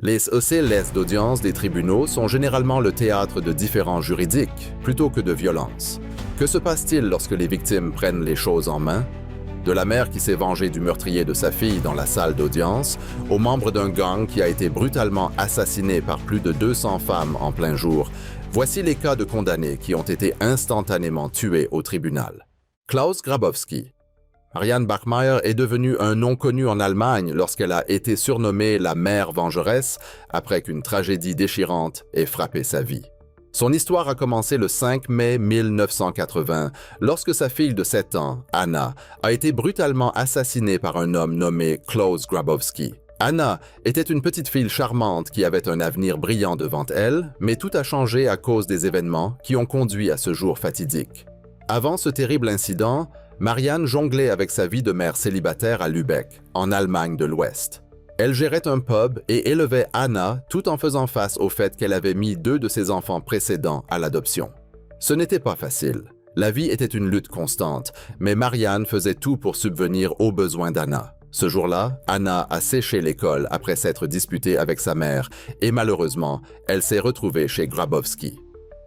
Les salles d'audience des tribunaux sont généralement le théâtre de différends juridiques plutôt que de violences. Que se passe-t-il lorsque les victimes prennent les choses en main? De la mère qui s'est vengée du meurtrier de sa fille dans la salle d'audience, aux membres d'un gang qui a été brutalement assassiné par plus de 200 femmes en plein jour, voici les cas de condamnés qui ont été instantanément tués au tribunal. Klaus Grabowski. Marianne Bachmeier est devenue un nom connu en Allemagne lorsqu'elle a été surnommée la mère vengeresse après qu'une tragédie déchirante ait frappé sa vie. Son histoire a commencé le 5 mai 1980, lorsque sa fille de 7 ans, Anna, a été brutalement assassinée par un homme nommé Klaus Grabowski. Anna était une petite fille charmante qui avait un avenir brillant devant elle, mais tout a changé à cause des événements qui ont conduit à ce jour fatidique. Avant ce terrible incident, Marianne jonglait avec sa vie de mère célibataire à Lübeck, en Allemagne de l'Ouest. Elle gérait un pub et élevait Anna tout en faisant face au fait qu'elle avait mis 2 de ses enfants précédents à l'adoption. Ce n'était pas facile. La vie était une lutte constante, mais Marianne faisait tout pour subvenir aux besoins d'Anna. Ce jour-là, Anna a séché l'école après s'être disputée avec sa mère et malheureusement, elle s'est retrouvée chez Grabowski.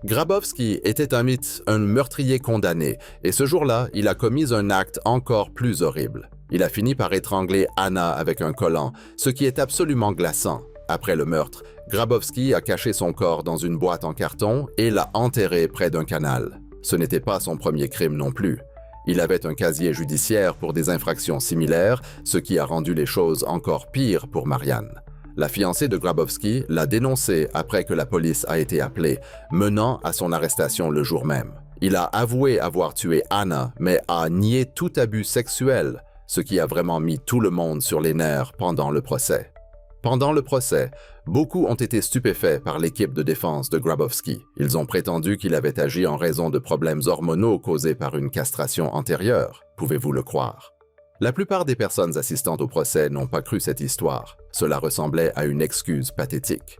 Grabowski était un meurtrier condamné et ce jour-là, il a commis un acte encore plus horrible. Il a fini par étrangler Anna avec un collant, ce qui est absolument glaçant. Après le meurtre, Grabowski a caché son corps dans une boîte en carton et l'a enterré près d'un canal. Ce n'était pas son premier crime non plus. Il avait un casier judiciaire pour des infractions similaires, ce qui a rendu les choses encore pires pour Marianne. La fiancée de Grabowski l'a dénoncé après que la police a été appelée, menant à son arrestation le jour même. Il a avoué avoir tué Anna, mais a nié tout abus sexuel, ce qui a vraiment mis tout le monde sur les nerfs pendant le procès. Pendant le procès, beaucoup ont été stupéfaits par l'équipe de défense de Grabowski. Ils ont prétendu qu'il avait agi en raison de problèmes hormonaux causés par une castration antérieure. Pouvez-vous le croire? La plupart des personnes assistantes au procès n'ont pas cru cette histoire. Cela ressemblait à une excuse pathétique.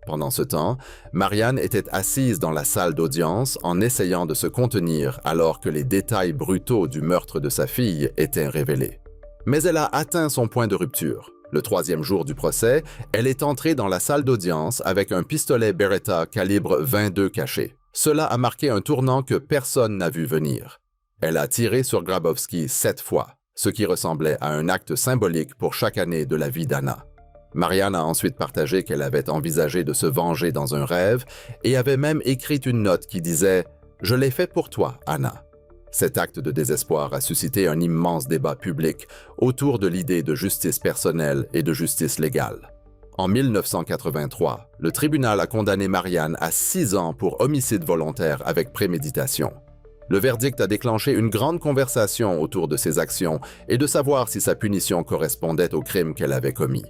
Pendant ce temps, Marianne était assise dans la salle d'audience en essayant de se contenir alors que les détails brutaux du meurtre de sa fille étaient révélés. Mais elle a atteint son point de rupture. Le 3e jour du procès, elle est entrée dans la salle d'audience avec un pistolet Beretta calibre 22 caché. Cela a marqué un tournant que personne n'a vu venir. Elle a tiré sur Grabowski 7 fois, ce qui ressemblait à un acte symbolique pour chaque année de la vie d'Anna. Marianne a ensuite partagé qu'elle avait envisagé de se venger dans un rêve et avait même écrit une note qui disait « Je l'ai fait pour toi, Anna ». Cet acte de désespoir a suscité un immense débat public autour de l'idée de justice personnelle et de justice légale. En 1983, le tribunal a condamné Marianne à 6 ans pour homicide volontaire avec préméditation. Le verdict a déclenché une grande conversation autour de ses actions et de savoir si sa punition correspondait au crime qu'elle avait commis.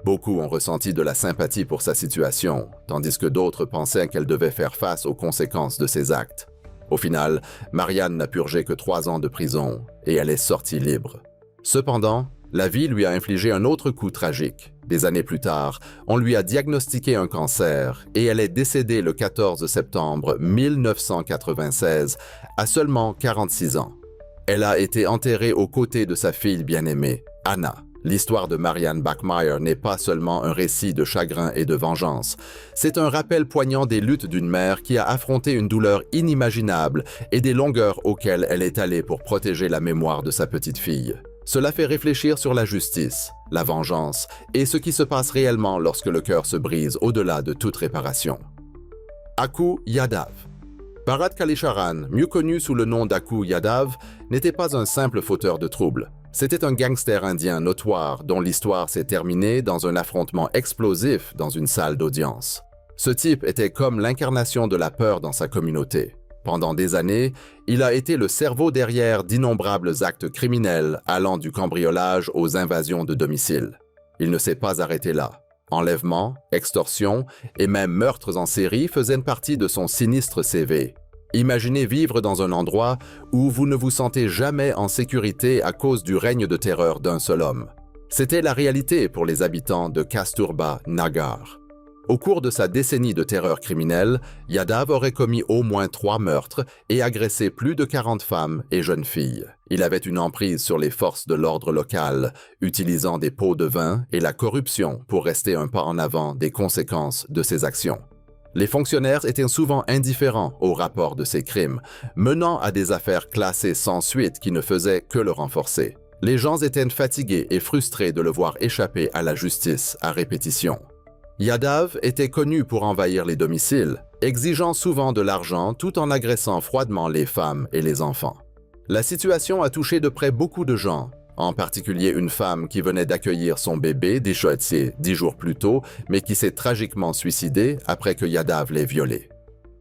Beaucoup ont ressenti de la sympathie pour sa situation, tandis que d'autres pensaient qu'elle devait faire face aux conséquences de ses actes. Au final, Marianne n'a purgé que 3 ans de prison et elle est sortie libre. Cependant, la vie lui a infligé un autre coup tragique. Des années plus tard, on lui a diagnostiqué un cancer et elle est décédée le 14 septembre 1996 à seulement 46 ans. Elle a été enterrée aux côtés de sa fille bien-aimée, Anna. L'histoire de Marianne Bachmeier n'est pas seulement un récit de chagrin et de vengeance. C'est un rappel poignant des luttes d'une mère qui a affronté une douleur inimaginable et des longueurs auxquelles elle est allée pour protéger la mémoire de sa petite fille. Cela fait réfléchir sur la justice, la vengeance et ce qui se passe réellement lorsque le cœur se brise au-delà de toute réparation. Aku Yadav. Bharat Kalisharan, mieux connu sous le nom d'Aku Yadav, n'était pas un simple fauteur de troubles. C'était un gangster indien notoire dont l'histoire s'est terminée dans un affrontement explosif dans une salle d'audience. Ce type était comme l'incarnation de la peur dans sa communauté. Pendant des années, il a été le cerveau derrière d'innombrables actes criminels allant du cambriolage aux invasions de domicile. Il ne s'est pas arrêté là. Enlèvements, extorsions et même meurtres en série faisaient partie de son sinistre CV. Imaginez vivre dans un endroit où vous ne vous sentez jamais en sécurité à cause du règne de terreur d'un seul homme. C'était la réalité pour les habitants de Kasturba Nagar. Au cours de sa décennie de terreur criminelle, Yadav aurait commis au moins 3 meurtres et agressé plus de 40 femmes et jeunes filles. Il avait une emprise sur les forces de l'ordre local, utilisant des pots de vin et la corruption pour rester un pas en avant des conséquences de ses actions. Les fonctionnaires étaient souvent indifférents au rapport de ces crimes, menant à des affaires classées sans suite qui ne faisaient que le renforcer. Les gens étaient fatigués et frustrés de le voir échapper à la justice à répétition. Yadav était connu pour envahir les domiciles, exigeant souvent de l'argent tout en agressant froidement les femmes et les enfants. La situation a touché de près beaucoup de gens, en particulier une femme qui venait d'accueillir son bébé Dishotse 10 jours plus tôt, mais qui s'est tragiquement suicidée après que Yadav l'ait violée.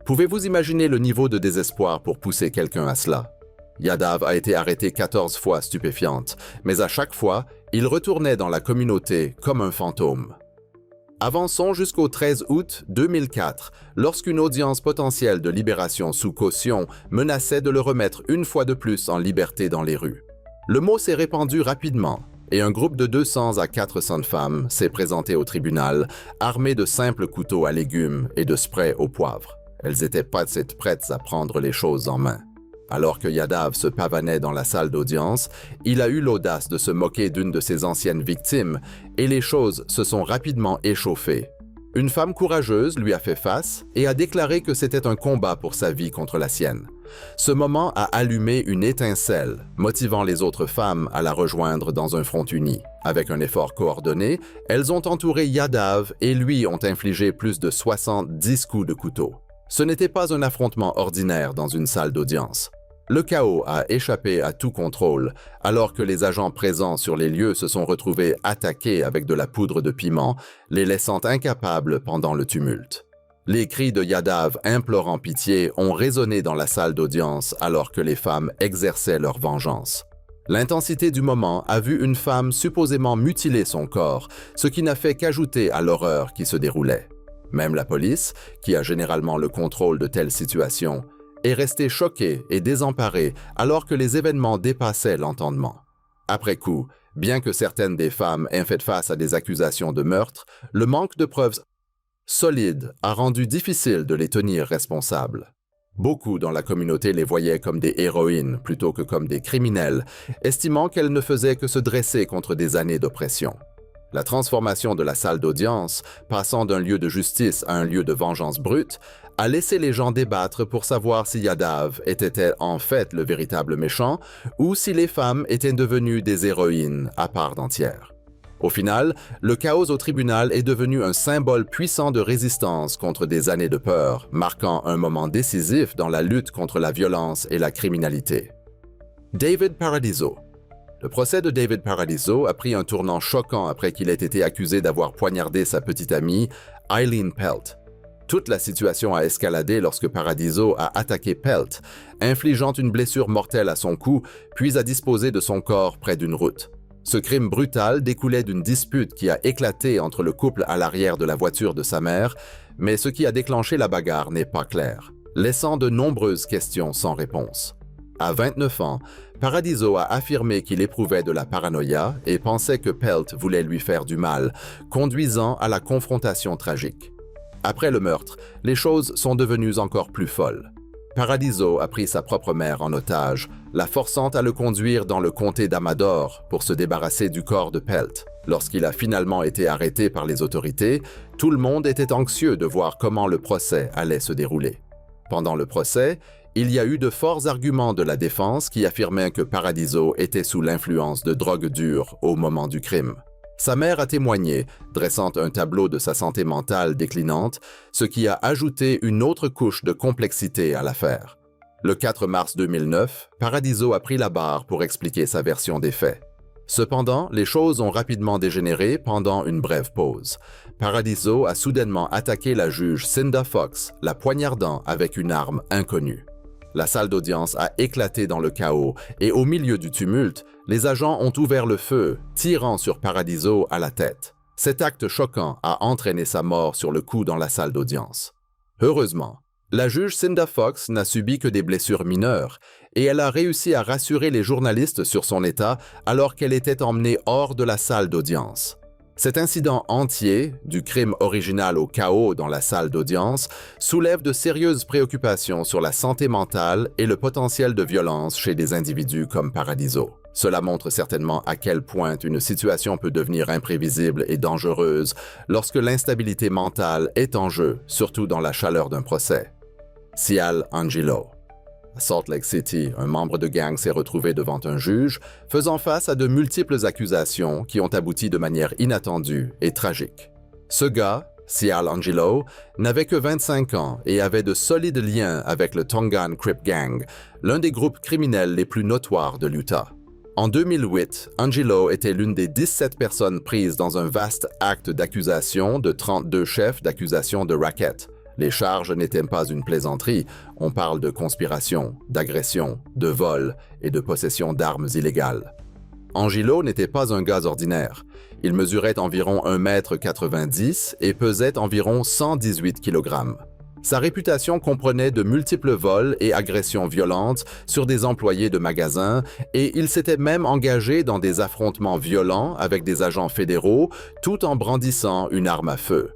Pouvez-vous imaginer le niveau de désespoir pour pousser quelqu'un à cela? Yadav a été arrêté 14 fois stupéfiante, mais à chaque fois, il retournait dans la communauté comme un fantôme. Avançons jusqu'au 13 août 2004, lorsqu'une audience potentielle de libération sous caution menaçait de le remettre une fois de plus en liberté dans les rues. Le mot s'est répandu rapidement, et un groupe de 200 à 400 femmes s'est présenté au tribunal, armé de simples couteaux à légumes et de sprays au poivre. Elles étaient pas prêtes à prendre les choses en main. Alors que Yadav se pavanait dans la salle d'audience, il a eu l'audace de se moquer d'une de ses anciennes victimes et les choses se sont rapidement échauffées. Une femme courageuse lui a fait face et a déclaré que c'était un combat pour sa vie contre la sienne. Ce moment a allumé une étincelle, motivant les autres femmes à la rejoindre dans un front uni. Avec un effort coordonné, elles ont entouré Yadav et lui ont infligé plus de 70 coups de couteau. Ce n'était pas un affrontement ordinaire dans une salle d'audience. Le chaos a échappé à tout contrôle, alors que les agents présents sur les lieux se sont retrouvés attaqués avec de la poudre de piment, les laissant incapables pendant le tumulte. Les cris de Yadav implorant pitié ont résonné dans la salle d'audience alors que les femmes exerçaient leur vengeance. L'intensité du moment a vu une femme supposément mutiler son corps, ce qui n'a fait qu'ajouter à l'horreur qui se déroulait. Même la police, qui a généralement le contrôle de telles situations, est restée choquée et désemparée alors que les événements dépassaient l'entendement. Après coup, bien que certaines des femmes aient fait face à des accusations de meurtre, le manque de preuves solides a rendu difficile de les tenir responsables. Beaucoup dans la communauté les voyaient comme des héroïnes plutôt que comme des criminels, estimant qu'elles ne faisaient que se dresser contre des années d'oppression. La transformation de la salle d'audience, passant d'un lieu de justice à un lieu de vengeance brute, a laissé les gens débattre pour savoir si Yadav était en fait le véritable méchant ou si les femmes étaient devenues des héroïnes à part entière. Au final, le chaos au tribunal est devenu un symbole puissant de résistance contre des années de peur, marquant un moment décisif dans la lutte contre la violence et la criminalité. David Paradiso. Le procès de David Paradiso a pris un tournant choquant après qu'il ait été accusé d'avoir poignardé sa petite amie, Eileen Pelt. Toute la situation a escaladé lorsque Paradiso a attaqué Pelt, infligeant une blessure mortelle à son cou, puis a disposé de son corps près d'une route. Ce crime brutal découlait d'une dispute qui a éclaté entre le couple à l'arrière de la voiture de sa mère, mais ce qui a déclenché la bagarre n'est pas clair, laissant de nombreuses questions sans réponse. À 29 ans, Paradiso a affirmé qu'il éprouvait de la paranoïa et pensait que Pelt voulait lui faire du mal, conduisant à la confrontation tragique. Après le meurtre, les choses sont devenues encore plus folles. Paradiso a pris sa propre mère en otage, la forçant à le conduire dans le comté d'Amador pour se débarrasser du corps de Pelt. Lorsqu'il a finalement été arrêté par les autorités, tout le monde était anxieux de voir comment le procès allait se dérouler. Pendant le procès, il y a eu de forts arguments de la défense qui affirmaient que Paradiso était sous l'influence de drogues dures au moment du crime. Sa mère a témoigné, dressant un tableau de sa santé mentale déclinante, ce qui a ajouté une autre couche de complexité à l'affaire. Le 4 mars 2009, Paradiso a pris la barre pour expliquer sa version des faits. Cependant, les choses ont rapidement dégénéré pendant une brève pause. Paradiso a soudainement attaqué la juge Cinda Fox, la poignardant avec une arme inconnue. La salle d'audience a éclaté dans le chaos et au milieu du tumulte, les agents ont ouvert le feu, tirant sur Paradiso à la tête. Cet acte choquant a entraîné sa mort sur le coup dans la salle d'audience. Heureusement, la juge Cinda Fox n'a subi que des blessures mineures et elle a réussi à rassurer les journalistes sur son état alors qu'elle était emmenée hors de la salle d'audience. Cet incident entier, du crime original au chaos dans la salle d'audience, soulève de sérieuses préoccupations sur la santé mentale et le potentiel de violence chez des individus comme Paradiso. Cela montre certainement à quel point une situation peut devenir imprévisible et dangereuse lorsque l'instabilité mentale est en jeu, surtout dans la chaleur d'un procès. Sial Angelo. À Salt Lake City, un membre de gang s'est retrouvé devant un juge, faisant face à de multiples accusations qui ont abouti de manière inattendue et tragique. Ce gars, Sial Angelo, n'avait que 25 ans et avait de solides liens avec le Tongan Crip Gang, l'un des groupes criminels les plus notoires de l'Utah. En 2008, Angelo était l'une des 17 personnes prises dans un vaste acte d'accusation de 32 chefs d'accusation de racket. Les charges n'étaient pas une plaisanterie, on parle de conspiration, d'agression, de vol et de possession d'armes illégales. Angelo n'était pas un gars ordinaire. Il mesurait environ 1,90 m et pesait environ 118 kg. Sa réputation comprenait de multiples vols et agressions violentes sur des employés de magasins et il s'était même engagé dans des affrontements violents avec des agents fédéraux tout en brandissant une arme à feu.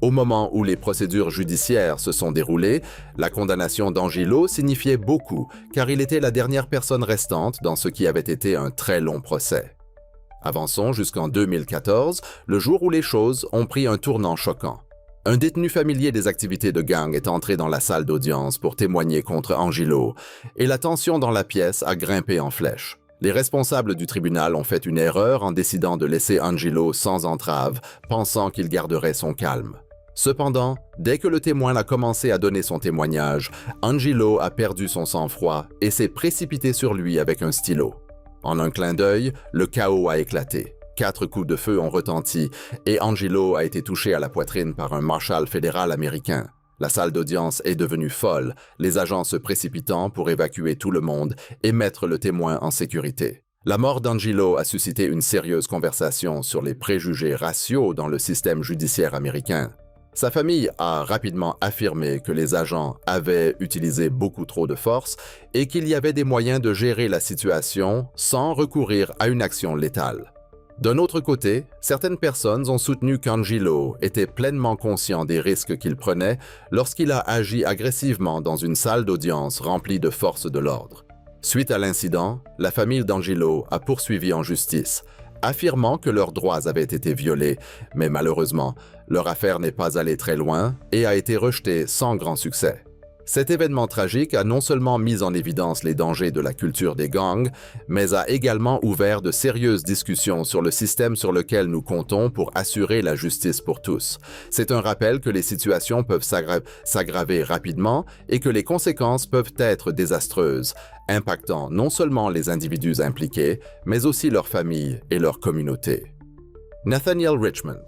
Au moment où les procédures judiciaires se sont déroulées, la condamnation d'Angelo signifiait beaucoup car il était la dernière personne restante dans ce qui avait été un très long procès. Avançons jusqu'en 2014, le jour où les choses ont pris un tournant choquant. Un détenu familier des activités de gang est entré dans la salle d'audience pour témoigner contre Angelo et la tension dans la pièce a grimpé en flèche. Les responsables du tribunal ont fait une erreur en décidant de laisser Angelo sans entrave, pensant qu'il garderait son calme. Cependant, dès que le témoin a commencé à donner son témoignage, Angelo a perdu son sang-froid et s'est précipité sur lui avec un stylo. En un clin d'œil, le chaos a éclaté. 4 coups de feu ont retenti et Angelo a été touché à la poitrine par un marshal fédéral américain. La salle d'audience est devenue folle, les agents se précipitant pour évacuer tout le monde et mettre le témoin en sécurité. La mort d'Angelo a suscité une sérieuse conversation sur les préjugés raciaux dans le système judiciaire américain. Sa famille a rapidement affirmé que les agents avaient utilisé beaucoup trop de force et qu'il y avait des moyens de gérer la situation sans recourir à une action létale. D'un autre côté, certaines personnes ont soutenu qu'Angelo était pleinement conscient des risques qu'il prenait lorsqu'il a agi agressivement dans une salle d'audience remplie de forces de l'ordre. Suite à l'incident, la famille d'Angelo a poursuivi en justice, affirmant que leurs droits avaient été violés, mais malheureusement, leur affaire n'est pas allée très loin et a été rejetée sans grand succès. Cet événement tragique a non seulement mis en évidence les dangers de la culture des gangs, mais a également ouvert de sérieuses discussions sur le système sur lequel nous comptons pour assurer la justice pour tous. C'est un rappel que les situations peuvent s'aggraver rapidement et que les conséquences peuvent être désastreuses, impactant non seulement les individus impliqués, mais aussi leurs familles et leurs communautés. Nathaniel Richmond.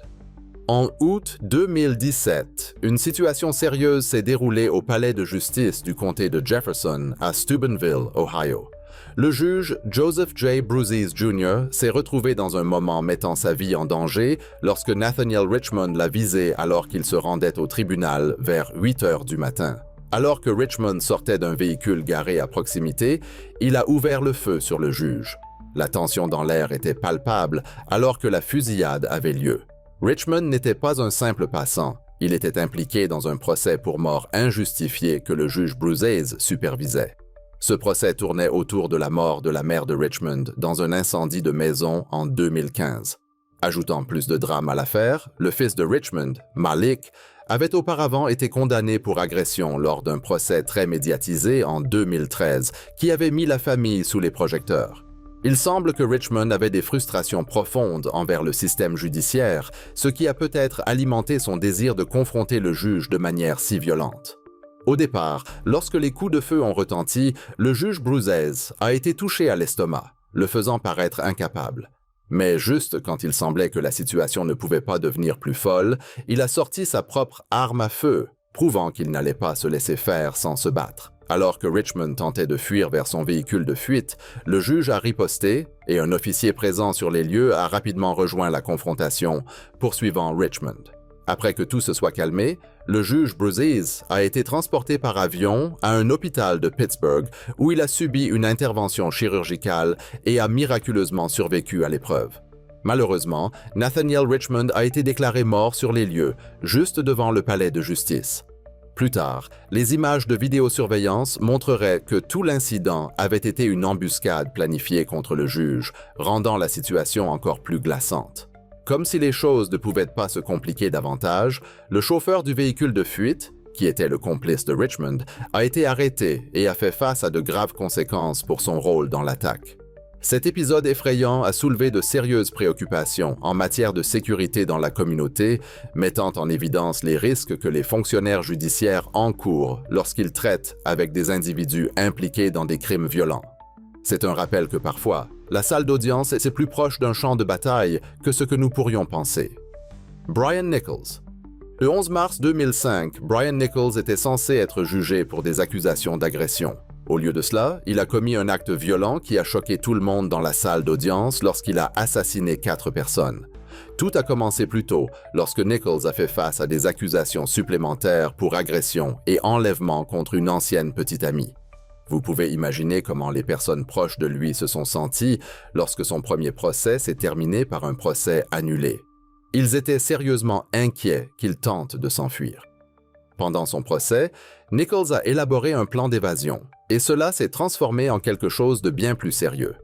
En août 2017, une situation sérieuse s'est déroulée au palais de justice du comté de Jefferson à Steubenville, Ohio. Le juge Joseph J. Bruzzese Jr. s'est retrouvé dans un moment mettant sa vie en danger lorsque Nathaniel Richmond l'a visé alors qu'il se rendait au tribunal vers 8 heures du matin. Alors que Richmond sortait d'un véhicule garé à proximité, il a ouvert le feu sur le juge. La tension dans l'air était palpable alors que la fusillade avait lieu. Richmond n'était pas un simple passant, il était impliqué dans un procès pour mort injustifiée que le juge Bruzzese supervisait. Ce procès tournait autour de la mort de la mère de Richmond dans un incendie de maison en 2015. Ajoutant plus de drame à l'affaire, le fils de Richmond, Malik, avait auparavant été condamné pour agression lors d'un procès très médiatisé en 2013 qui avait mis la famille sous les projecteurs. Il semble que Richmond avait des frustrations profondes envers le système judiciaire, ce qui a peut-être alimenté son désir de confronter le juge de manière si violente. Au départ, lorsque les coups de feu ont retenti, le juge Bruzzese a été touché à l'estomac, le faisant paraître incapable. Mais juste quand il semblait que la situation ne pouvait pas devenir plus folle, il a sorti sa propre arme à feu, prouvant qu'il n'allait pas se laisser faire sans se battre. Alors que Richmond tentait de fuir vers son véhicule de fuite, le juge a riposté et un officier présent sur les lieux a rapidement rejoint la confrontation, poursuivant Richmond. Après que tout se soit calmé, le juge Bruzzese a été transporté par avion à un hôpital de Pittsburgh où il a subi une intervention chirurgicale et a miraculeusement survécu à l'épreuve. Malheureusement, Nathaniel Richmond a été déclaré mort sur les lieux, juste devant le palais de justice. Plus tard, les images de vidéosurveillance montreraient que tout l'incident avait été une embuscade planifiée contre le juge, rendant la situation encore plus glaçante. Comme si les choses ne pouvaient pas se compliquer davantage, le chauffeur du véhicule de fuite, qui était le complice de Richmond, a été arrêté et a fait face à de graves conséquences pour son rôle dans l'attaque. Cet épisode effrayant a soulevé de sérieuses préoccupations en matière de sécurité dans la communauté, mettant en évidence les risques que les fonctionnaires judiciaires encourent lorsqu'ils traitent avec des individus impliqués dans des crimes violents. C'est un rappel que parfois, la salle d'audience est plus proche d'un champ de bataille que ce que nous pourrions penser. Brian Nichols. Le 11 mars 2005, Brian Nichols était censé être jugé pour des accusations d'agression. Au lieu de cela, il a commis un acte violent qui a choqué tout le monde dans la salle d'audience lorsqu'il a assassiné 4 personnes. Tout a commencé plus tôt, lorsque Nichols a fait face à des accusations supplémentaires pour agression et enlèvement contre une ancienne petite amie. Vous pouvez imaginer comment les personnes proches de lui se sont senties lorsque son premier procès s'est terminé par un procès annulé. Ils étaient sérieusement inquiets qu'il tente de s'enfuir. Pendant son procès, Nichols a élaboré un plan d'évasion, et cela s'est transformé en quelque chose de bien plus sérieux.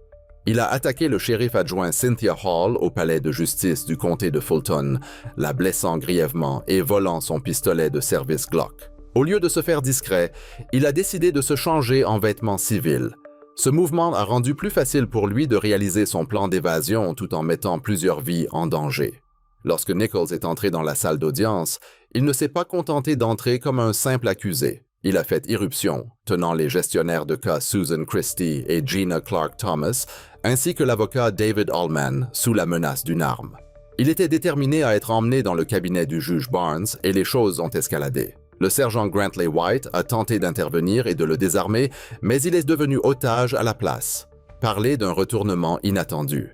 Il a attaqué le shérif adjoint Cynthia Hall au palais de justice du comté de Fulton, la blessant grièvement et volant son pistolet de service Glock. Au lieu de se faire discret, il a décidé de se changer en vêtements civils. Ce mouvement a rendu plus facile pour lui de réaliser son plan d'évasion tout en mettant plusieurs vies en danger. Lorsque Nichols est entré dans la salle d'audience, il ne s'est pas contenté d'entrer comme un simple accusé. Il a fait irruption, tenant les gestionnaires de cas Susan Christie et Gina Clark Thomas, ainsi que l'avocat David Allman, sous la menace d'une arme. Il était déterminé à être emmené dans le cabinet du juge Barnes et les choses ont escaladé. Le sergent Grantley White a tenté d'intervenir et de le désarmer, mais il est devenu otage à la place. Parler d'un retournement inattendu.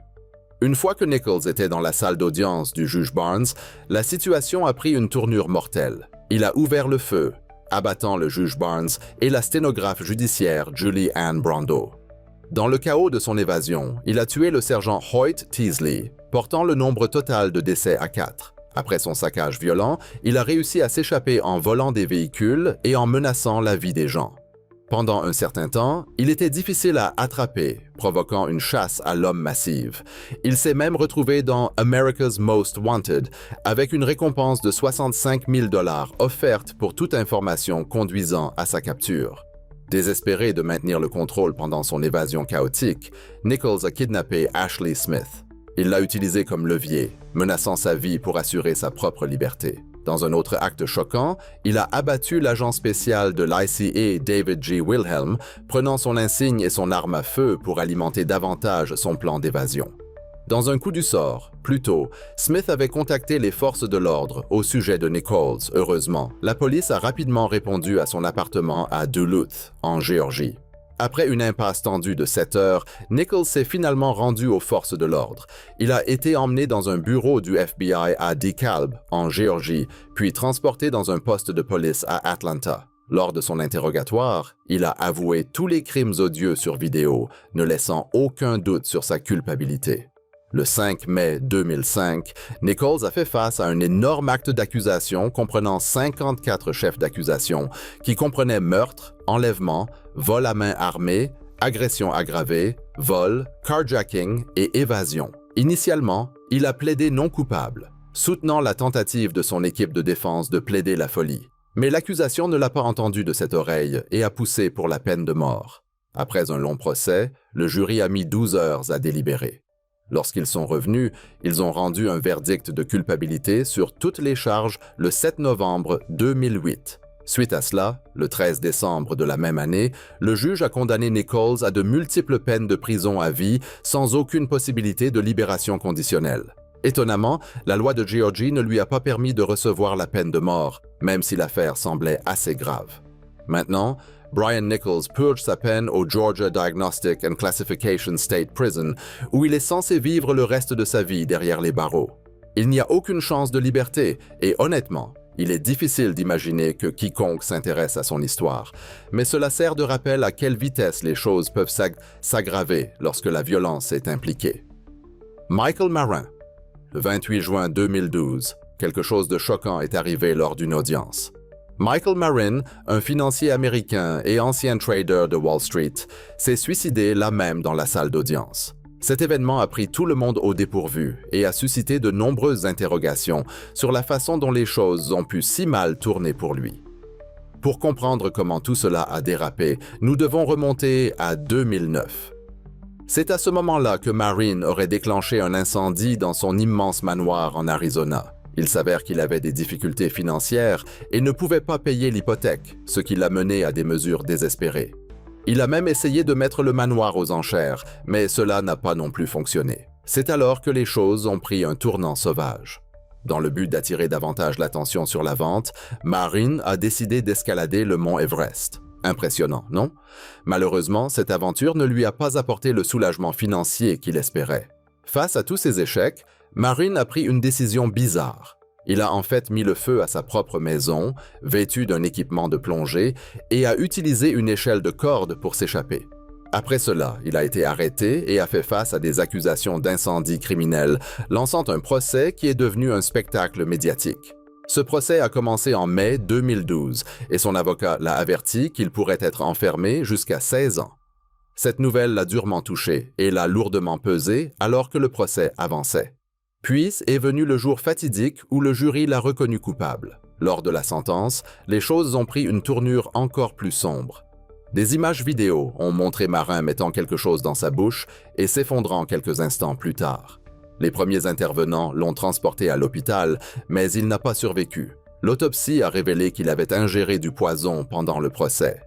Une fois que Nichols était dans la salle d'audience du juge Barnes, la situation a pris une tournure mortelle. Il a ouvert le feu, abattant le juge Barnes et la sténographe judiciaire Julie Ann Brando. Dans le chaos de son évasion, il a tué le sergent Hoyt Teasley, portant le nombre total de décès à 4. Après son saccage violent, il a réussi à s'échapper en volant des véhicules et en menaçant la vie des gens. Pendant un certain temps, il était difficile à attraper, provoquant une chasse à l'homme massive. Il s'est même retrouvé dans America's Most Wanted, avec une récompense de 65 000 $ offerte pour toute information conduisant à sa capture. Désespéré de maintenir le contrôle pendant son évasion chaotique, Nichols a kidnappé Ashley Smith. Il l'a utilisée comme levier, menaçant sa vie pour assurer sa propre liberté. Dans un autre acte choquant, il a abattu l'agent spécial de l'ICA David G. Wilhelm, prenant son insigne et son arme à feu pour alimenter davantage son plan d'évasion. Dans un coup du sort, plus tôt, Smith avait contacté les forces de l'ordre au sujet de Nichols. Heureusement, la police a rapidement répondu à son appartement à Duluth, en Géorgie. Après une impasse tendue de 7 heures, Nichols s'est finalement rendu aux forces de l'ordre. Il a été emmené dans un bureau du FBI à DeKalb, en Géorgie, puis transporté dans un poste de police à Atlanta. Lors de son interrogatoire, il a avoué tous les crimes odieux sur vidéo, ne laissant aucun doute sur sa culpabilité. Le 5 mai 2005, Nichols a fait face à un énorme acte d'accusation comprenant 54 chefs d'accusation qui comprenaient meurtre, enlèvement, vol à main armée, agression aggravée, vol, carjacking et évasion. Initialement, il a plaidé non coupable, soutenant la tentative de son équipe de défense de plaider la folie. Mais l'accusation ne l'a pas entendu de cette oreille et a poussé pour la peine de mort. Après un long procès, le jury a mis 12 heures à délibérer. Lorsqu'ils sont revenus, ils ont rendu un verdict de culpabilité sur toutes les charges le 7 novembre 2008. Suite à cela, le 13 décembre de la même année, le juge a condamné Nichols à de multiples peines de prison à vie sans aucune possibilité de libération conditionnelle. Étonnamment, la loi de Géorgie ne lui a pas permis de recevoir la peine de mort, même si l'affaire semblait assez grave. Maintenant, Brian Nichols purge sa peine au Georgia Diagnostic and Classification State Prison, où il est censé vivre le reste de sa vie derrière les barreaux. Il n'y a aucune chance de liberté, et honnêtement, il est difficile d'imaginer que quiconque s'intéresse à son histoire, mais cela sert de rappel à quelle vitesse les choses peuvent s'aggraver lorsque la violence est impliquée. Michael Marin. Le 28 juin 2012, quelque chose de choquant est arrivé lors d'une audience. Michael Marin, un financier américain et ancien trader de Wall Street, s'est suicidé là même dans la salle d'audience. Cet événement a pris tout le monde au dépourvu et a suscité de nombreuses interrogations sur la façon dont les choses ont pu si mal tourner pour lui. Pour comprendre comment tout cela a dérapé, nous devons remonter à 2009. C'est à ce moment-là que Marin aurait déclenché un incendie dans son immense manoir en Arizona. Il s'avère qu'il avait des difficultés financières et ne pouvait pas payer l'hypothèque, ce qui l'a mené à des mesures désespérées. Il a même essayé de mettre le manoir aux enchères, mais cela n'a pas non plus fonctionné. C'est alors que les choses ont pris un tournant sauvage. Dans le but d'attirer davantage l'attention sur la vente, Marin a décidé d'escalader le mont Everest. Impressionnant, non? Malheureusement, cette aventure ne lui a pas apporté le soulagement financier qu'il espérait. Face à tous ces échecs, Marin a pris une décision bizarre. Il a en fait mis le feu à sa propre maison, vêtue d'un équipement de plongée, et a utilisé une échelle de corde pour s'échapper. Après cela, il a été arrêté et a fait face à des accusations d'incendie criminel, lançant un procès qui est devenu un spectacle médiatique. Ce procès a commencé en mai 2012 et son avocat l'a averti qu'il pourrait être enfermé jusqu'à 16 ans. Cette nouvelle l'a durement touché et l'a lourdement pesé alors que le procès avançait. Puis est venu le jour fatidique où le jury l'a reconnu coupable. Lors de la sentence, les choses ont pris une tournure encore plus sombre. Des images vidéo ont montré Marin mettant quelque chose dans sa bouche et s'effondrant quelques instants plus tard. Les premiers intervenants l'ont transporté à l'hôpital, mais il n'a pas survécu. L'autopsie a révélé qu'il avait ingéré du poison pendant le procès.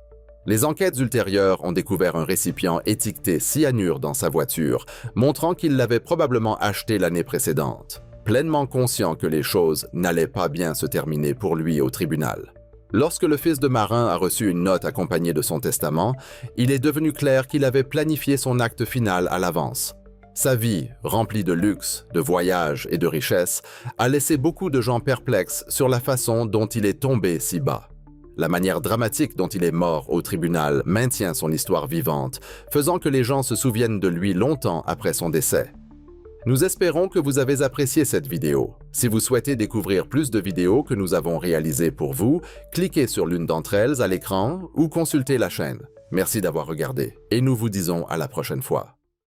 Les enquêtes ultérieures ont découvert un récipient étiqueté cyanure dans sa voiture, montrant qu'il l'avait probablement acheté l'année précédente, pleinement conscient que les choses n'allaient pas bien se terminer pour lui au tribunal. Lorsque le fils de Marin a reçu une note accompagnée de son testament, il est devenu clair qu'il avait planifié son acte final à l'avance. Sa vie, remplie de luxe, de voyages et de richesses, a laissé beaucoup de gens perplexes sur la façon dont il est tombé si bas. La manière dramatique dont il est mort au tribunal maintient son histoire vivante, faisant que les gens se souviennent de lui longtemps après son décès. Nous espérons que vous avez apprécié cette vidéo. Si vous souhaitez découvrir plus de vidéos que nous avons réalisées pour vous, cliquez sur l'une d'entre elles à l'écran ou consultez la chaîne. Merci d'avoir regardé et nous vous disons à la prochaine fois.